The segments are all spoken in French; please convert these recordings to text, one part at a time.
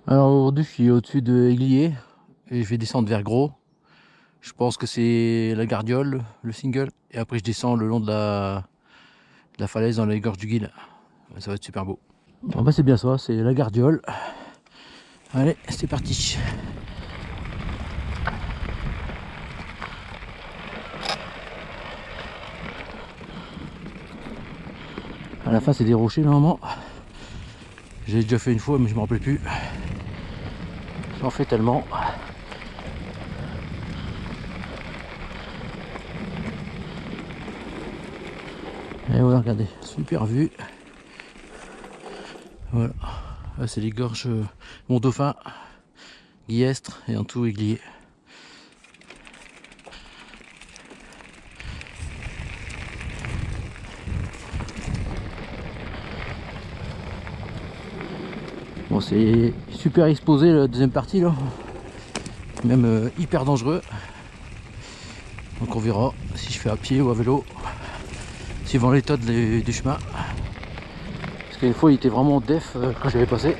Alors aujourd'hui je suis au-dessus de Aiglier et je vais descendre vers Gros. Je pense que c'est la Gardiole, le single. Et après je descends le long de la falaise dans les gorges du Guil. Ça va être super beau. Bon bah c'est bien ça, c'est la Gardiole. Allez, c'est parti. À la fin c'est des rochers normalement. J'ai déjà fait une fois mais je me rappelle plus. J'en fais tellement. Et voilà, regardez, super vue. Voilà, là c'est les gorges Mont-Dauphin, Guillestre et en tout Aiglier. Bon, c'est super exposé la deuxième partie là, même hyper dangereux. Donc on verra si je fais à pied ou à vélo, suivant l'état du chemin. Parce qu'une fois il était vraiment def quand j'avais passé.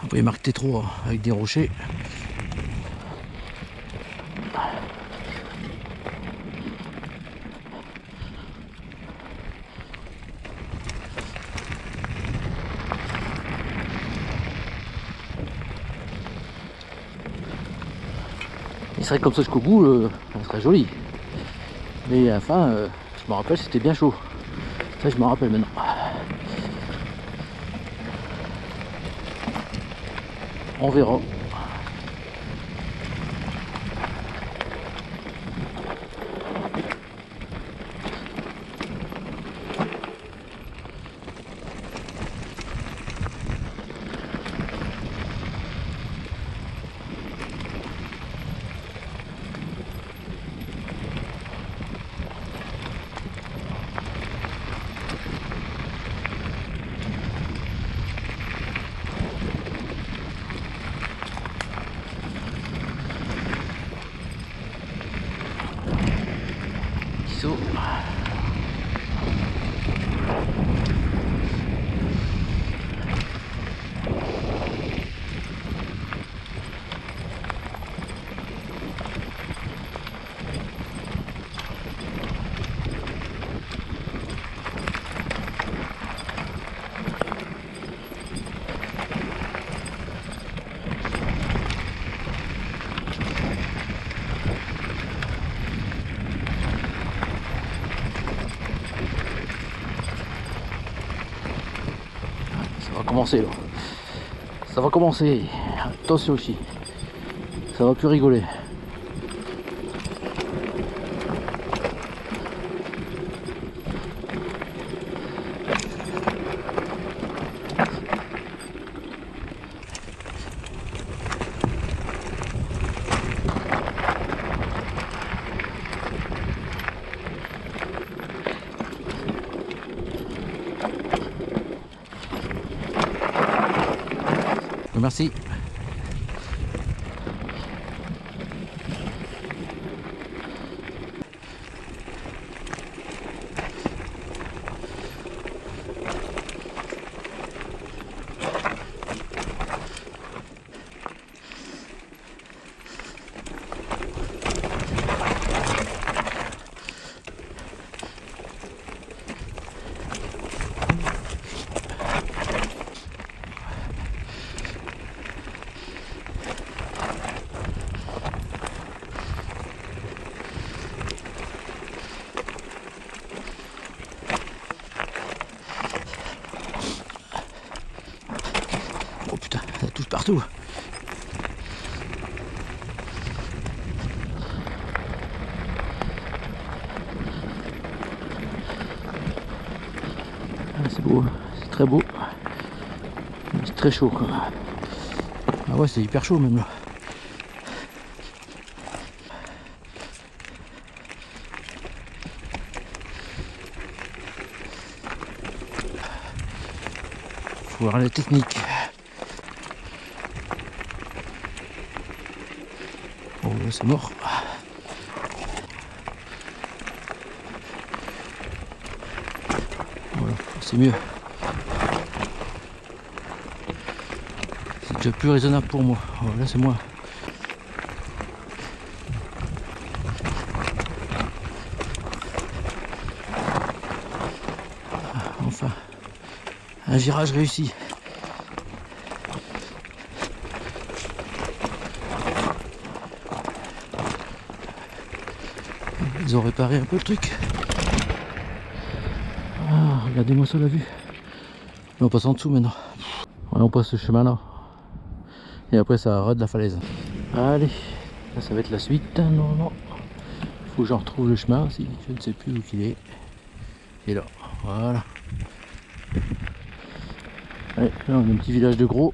Après il marque T3 avec des rochers. Il serait comme ça jusqu'au bout, ça serait joli. Mais à la fin, je me rappelle c'était bien chaud. Ça je me rappelle maintenant. On verra. Saut. Ça va commencer là. Ça va commencer. Attention aussi. Ça va plus rigoler. Merci. Oh putain, ça touche partout. beau, c'est très beau. C'est très chaud quoi. Ah ouais, c'est hyper chaud même là. Faut voir la technique. Oh là, c'est mort. Voilà, c'est mieux. C'est déjà plus raisonnable pour moi. Oh, là c'est moi. Enfin, un virage réussi. Ils ont réparé un peu le truc. Ah, regardez-moi ça la vue. On passe en dessous maintenant. Ouais, on passe ce chemin là. Et après ça arrête la falaise. Allez, là ça va être la suite. Normalement, faut que j'en retrouve le chemin aussi. Je ne sais plus où qu'il est. Et là, voilà. Allez, là on a un petit village de gros.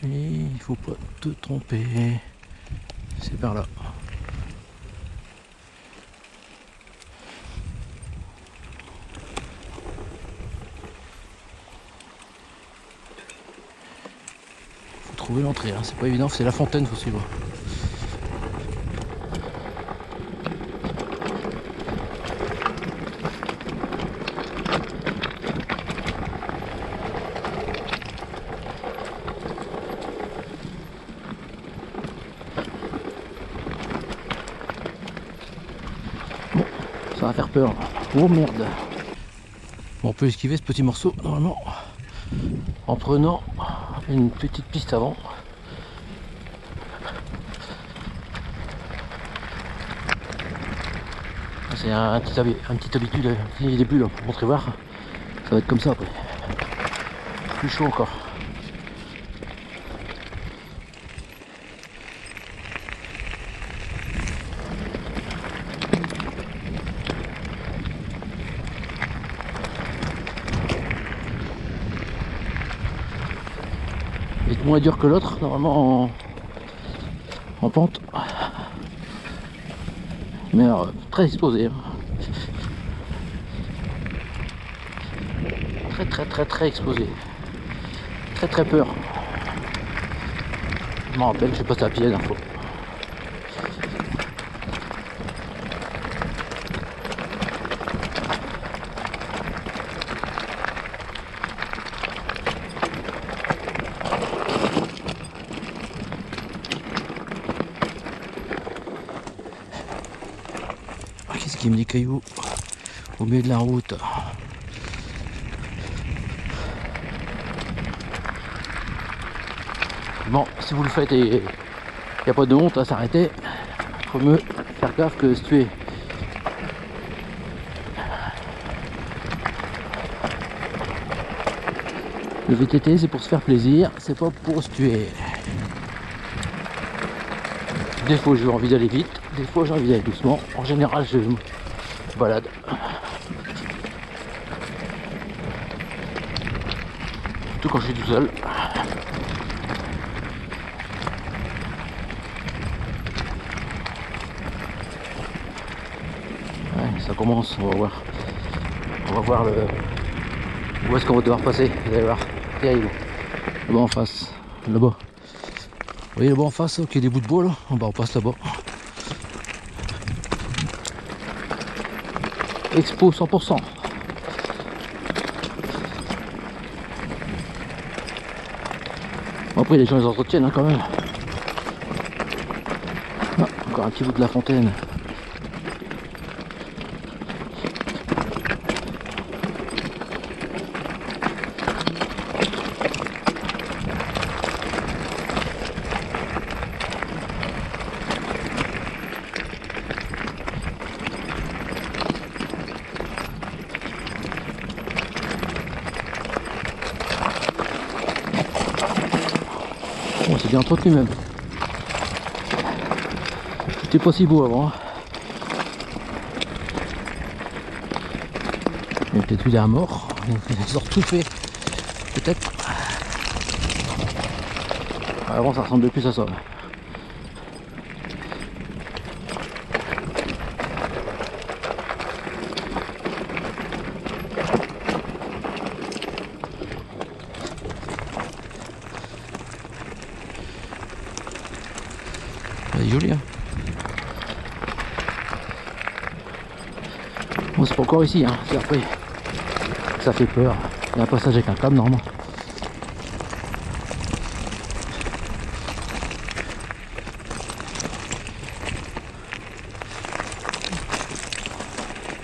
Et il faut pas te tromper. C'est par là. Faut trouver l'entrée, hein. C'est pas évident, c'est la fontaine, faut suivre. Bon, ça va faire peur. Oh merde. Bon, on peut esquiver ce petit morceau normalement en prenant une petite piste avant. C'est un petit habitude, un petit début là, pour montrer voir. Ça va être comme ça après. Plus chaud encore. Il est moins dur que l'autre, normalement en pente. Mais alors, très exposé. Hein. Très exposé. Très peur. Je m'en rappelle, j'ai passé à pied la dernière fois. Qu'est-ce qui me dit cailloux au milieu de la route? Bon, si vous le faites et il n'y a pas de honte à s'arrêter, il faut mieux faire gaffe que se tuer. Le VTT c'est pour se faire plaisir, c'est pas pour se tuer. Des fois j'ai envie d'aller vite, des fois j'ai envie d'aller doucement. En général je me balade. Surtout quand je suis tout seul. Ouais, ça commence, on va voir. On va voir où est-ce qu'on va devoir passer. Vous allez voir, terrible. Là-bas en face, là-bas. Vous voyez là-bas en face, ok, des bouts de bois là. On passe là-bas. Expo 100%. Bon, après les gens les entretiennent hein, quand même. Ah, encore un petit bout de la fontaine. Bon, c'est bien entretenu même. C'était pas si beau avant. Hein. Il y a peut-être eu des morts, ils ont tout fait, peut-être. Avant ça ressemblait plus à ça. C'est joli, hein. Bon, c'est pas encore ici, hein. C'est après que ça fait peur. Il y a un passage avec un câble normalement.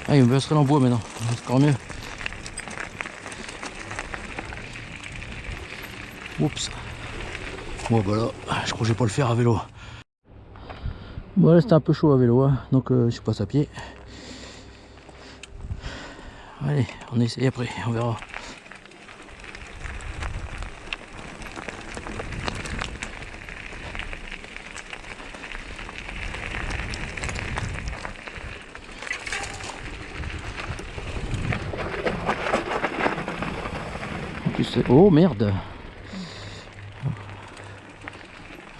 Ah, il me resterait en bois maintenant, c'est encore mieux. Oups. Bon bah là, je crois que je vais pas le faire à vélo. Bon là c'était un peu chaud à vélo, hein, donc je passe à pied. Allez, on essaye après, on verra. En plus, oh merde.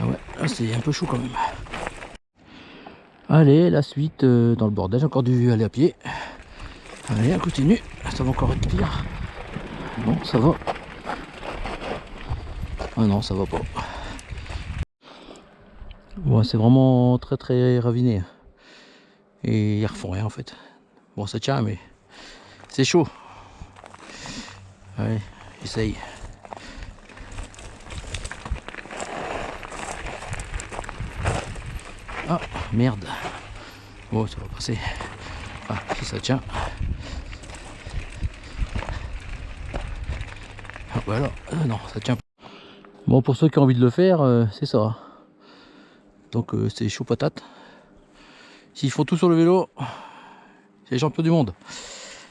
Ah ouais, là c'est un peu chaud quand même. Allez, la suite dans le bordel, j'ai encore dû aller à pied. Allez, on continue, ça va encore être pire. Non, ça va. Ah non, ça va pas. Bon, c'est vraiment très très raviné. Et ils refont rien en fait. Bon, ça tient, mais c'est chaud. Allez, j'essaye. Ah, merde. Bon, ça va passer. Ah, si ça tient. Ah, voilà. Non, ça tient. Bon, pour ceux qui ont envie de le faire, c'est ça. Donc, c'est chaud patate. S'ils font tout sur le vélo, c'est les champions du monde.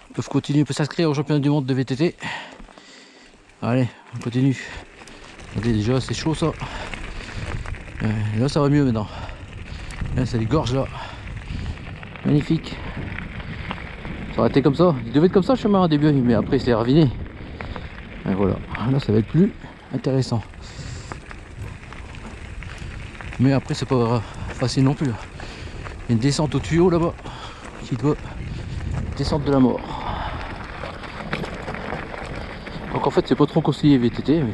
Ils peuvent continuer, ils peuvent s'inscrire aux championnats du monde de VTT. Allez, on continue. Regardez, déjà, c'est chaud ça. Là, ça va mieux maintenant. Là, c'est les gorges là. Magnifique. Ça aurait été comme ça. Il devait être comme ça le chemin au début, mais après, c'est raviné. Et voilà. Là, ça va être plus intéressant. Mais après, c'est pas facile non plus. Il y a une descente au tuyau là-bas qui doit descendre de la mort. Donc en fait, c'est pas trop conseillé VTT, mais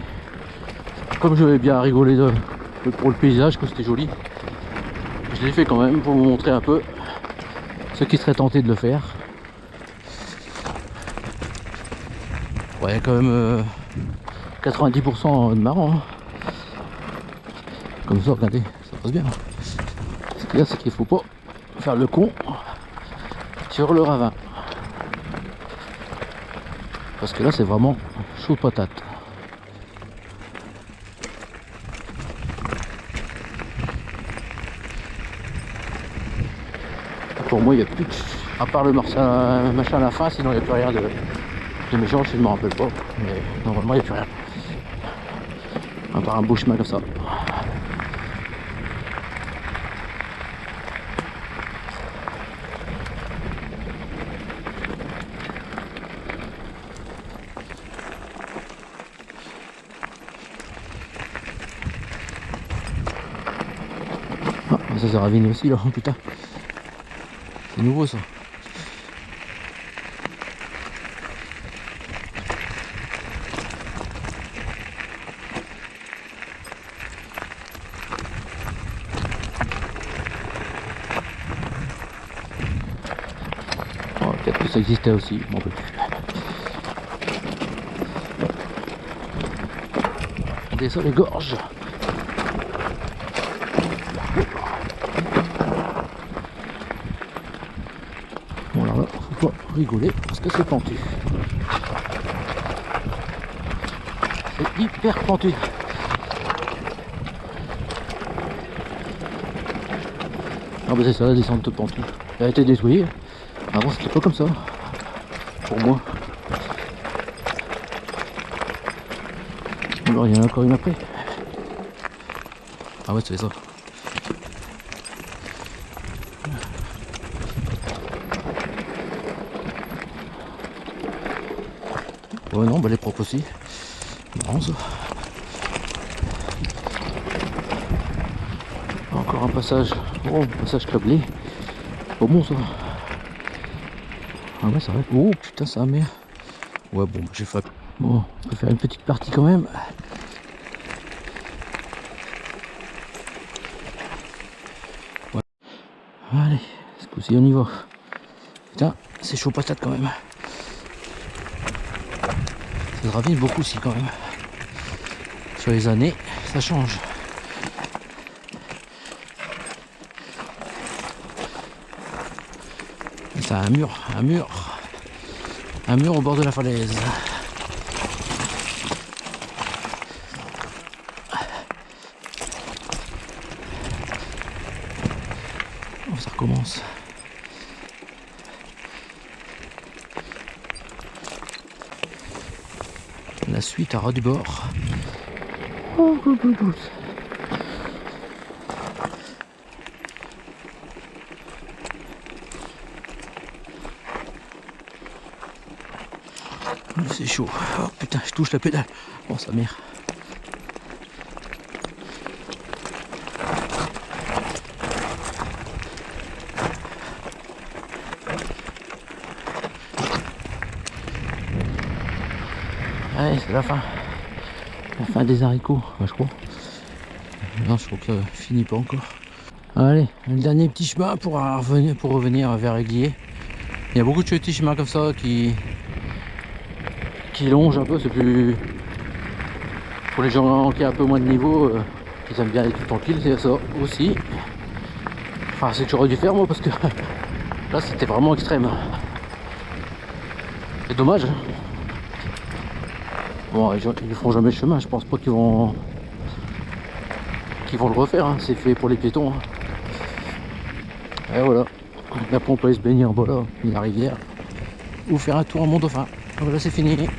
comme j'avais bien rigolé pour le paysage, que c'était joli, je l'ai fait quand même pour vous montrer un peu ceux qui seraient tentés de le faire. Ouais, quand même 90% de marrant. Hein. Comme ça, regardez, ça passe bien. Ce qu'il y a, c'est qu'il faut pas faire le con sur le ravin. Parce que là, c'est vraiment chaud patate. Pour moi, il n'y a plus de... À part le machin à la fin, sinon il n'y a plus rien de méchant, je ne me rappelle pas. Mais normalement, il n'y a plus rien. À part un beau chemin comme ça. Ah, ça s'est raviné aussi là, putain. C'est nouveau ça. Oh, peut-être que ça existait aussi, je m'en peux plus. Regardez ça les gorges. Bon alors là, faut pas rigoler parce que c'est pentu. C'est hyper pentu. Ah bah c'est ça la descente pentue. Elle a été nettoyée. Avant c'était pas comme ça. Pour moi. Alors il y en a encore une après. Ah ouais c'est ça. Ouais, non, bah elle est propre aussi. Marrant ça. Encore un passage. Oh, un passage câblé. Pas bon ça. Ah ouais, ça va. Oh putain, ça merde. Ouais, bon, j'ai fait. Bon, on peut faire une petite partie quand même. Ouais. Allez, ce coup-ci on y va. Putain, c'est chaud patate quand même. Ça se ravine beaucoup aussi quand même. Sur les années, ça change. Et ça a un mur au bord de la falaise. Oh, ça recommence. La suite à ras du bord. Oh, c'est chaud. Oh putain, je touche la pédale. Oh sa mère. Allez, c'est la fin. La fin des haricots, je crois. Non, je crois que ça finit pas encore. Allez, le dernier petit chemin pour revenir vers Aiglier. Il y a beaucoup de petits chemins comme ça qui longent un peu. C'est plus pour les gens qui ont un peu moins de niveau, qui aiment bien aller tout tranquille, c'est ça aussi. Enfin, c'est que j'aurais dû faire moi parce que là c'était vraiment extrême. C'est dommage. Bon, ils feront jamais le chemin, je pense pas qu'ils vont le refaire, hein. C'est fait pour les piétons. Et voilà. Après on peut aller se baigner en bas là, la rivière. Ou faire un tour en Mont Dauphin. Voilà, c'est fini.